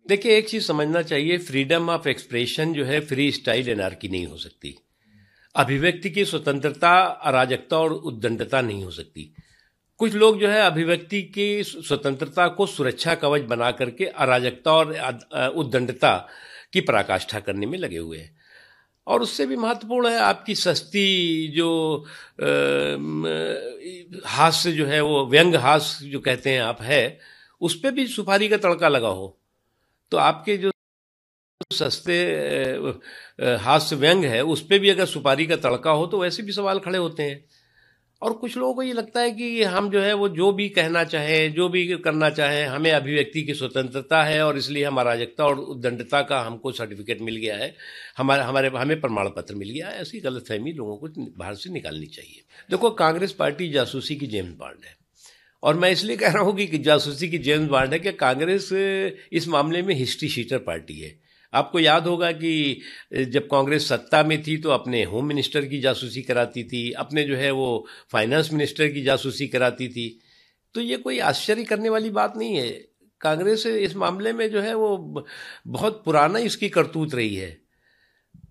देखिए, एक चीज समझना चाहिए, फ्रीडम ऑफ एक्सप्रेशन जो है फ्री स्टाइल एनार्की नहीं हो सकती। अभिव्यक्ति की स्वतंत्रता अराजकता और उद्दंडता नहीं हो सकती। कुछ लोग जो है अभिव्यक्ति की स्वतंत्रता को सुरक्षा कवच बना करके अराजकता और उद्दंडता की पराकाष्ठा करने में लगे हुए हैं। और उससे भी महत्वपूर्ण है आपकी सस्ती जो हास्य जो है, वो व्यंग हास्य जो कहते हैं आप, है उस पर भी सुपारी का तड़का लगा हो तो आपके जो सस्ते हास्य व्यंग है उस पे भी अगर सुपारी का तड़का हो तो वैसे भी सवाल खड़े होते हैं। और कुछ लोगों को ये लगता है कि हम जो है वो जो भी कहना चाहें, जो भी करना चाहें, हमें अभिव्यक्ति की स्वतंत्रता है और इसलिए हम अराजकता और उद्दंडता का हमको सर्टिफिकेट मिल गया है, हमें प्रमाण पत्र मिल गया है। ऐसी गलतफहमी लोगों को बाहर से निकालनी चाहिए। देखो, कांग्रेस पार्टी जासूसी की जेम्स बॉन्ड है, और मैं इसलिए कह रहा हूँ कि जासूसी की जेम्स बॉन्ड है कि कांग्रेस इस मामले में हिस्ट्री शीटर पार्टी है। आपको याद होगा कि जब कांग्रेस सत्ता में थी तो अपने होम मिनिस्टर की जासूसी कराती थी, अपने जो है वो फाइनेंस मिनिस्टर की जासूसी कराती थी। तो ये कोई आश्चर्य करने वाली बात नहीं है। कांग्रेस इस मामले में जो है वो बहुत पुराना इसकी करतूत रही है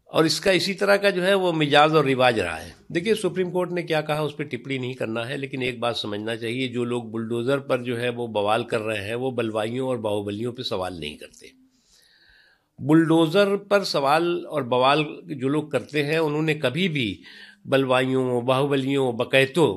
और इसका इसी तरह का जो है वो मिजाज और रिवाज रहा है। देखिए, सुप्रीम कोर्ट ने क्या कहा उस पर टिप्पणी नहीं करना है, लेकिन एक बात समझना चाहिए, जो लोग बुलडोज़र पर जो है वो बवाल कर रहे हैं वो बलवाइयों और बाहुबलियों पर सवाल नहीं करते। बुलडोज़र पर सवाल और बवाल जो लोग करते हैं उन्होंने कभी भी बलवाइयों, बाहुबलियों, बकैतों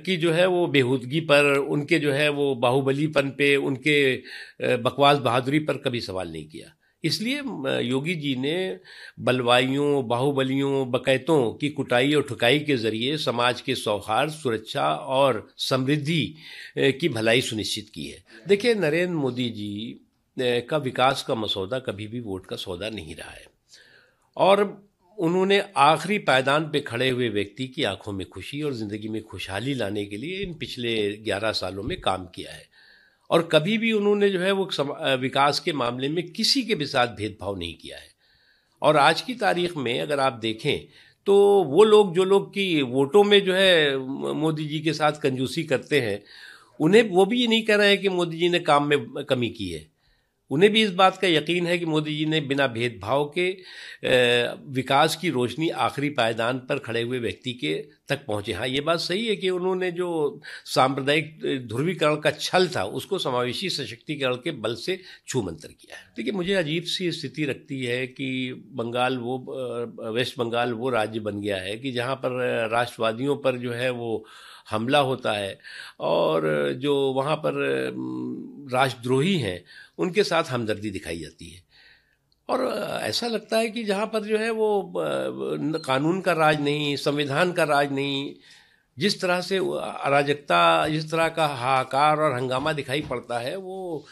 की जो है वो बेहूदगी पर, उनके जो है वो बाहुबलीपन पे, उनके बकवास बहादुरी पर कभी सवाल नहीं किया। इसलिए योगी जी ने बलवाइयों, बाहुबलियों, बकैतों की कुटाई और ठुकाई के जरिए समाज के सौहार्द, सुरक्षा और समृद्धि की भलाई सुनिश्चित की है। देखिए, नरेंद्र मोदी जी का विकास का मसौदा कभी भी वोट का सौदा नहीं रहा है, और उन्होंने आखिरी पायदान पे खड़े हुए व्यक्ति की आंखों में खुशी और ज़िंदगी में खुशहाली लाने के लिए इन पिछले 11 सालों में काम किया है। और कभी भी उन्होंने जो है वो विकास के मामले में किसी के भी साथ भेदभाव नहीं किया है। और आज की तारीख में अगर आप देखें तो वो लोग जो लोग की वोटों में जो है मोदी जी के साथ कंजूसी करते हैं, उन्हें वो भी ये नहीं कह रहे हैं कि मोदी जी ने काम में कमी की है। उन्हें भी इस बात का यकीन है कि मोदी जी ने बिना भेदभाव के विकास की रोशनी आखिरी पायदान पर खड़े हुए व्यक्ति के तक पहुंचे। हाँ, ये बात सही है कि उन्होंने जो सांप्रदायिक ध्रुवीकरण का छल था उसको समावेशी सशक्तिकरण के बल से छूमंतर किया है। देखिए, मुझे अजीब सी स्थिति लगती है कि वेस्ट बंगाल वो राज्य बन गया है कि जहाँ पर राष्ट्रवादियों पर जो है वो हमला होता है और जो वहाँ पर राष्ट्रद्रोही हैं उनके साथ हमदर्दी दिखाई जाती है। और ऐसा लगता है कि जहाँ पर जो है वो कानून का राज नहीं, संविधान का राज नहीं, जिस तरह से अराजकता, जिस तरह का हाहाकार और हंगामा दिखाई पड़ता है, वो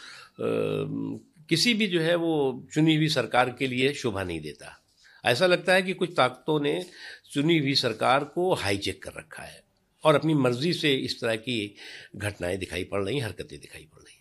किसी भी जो है वो चुनी हुई सरकार के लिए शोभा नहीं देता। ऐसा लगता है कि कुछ ताकतों ने चुनी हुई सरकार को हाईजैक कर रखा है और अपनी मर्जी से इस तरह की घटनाएं दिखाई पड़ रही, हरकतें दिखाई पड़ रही।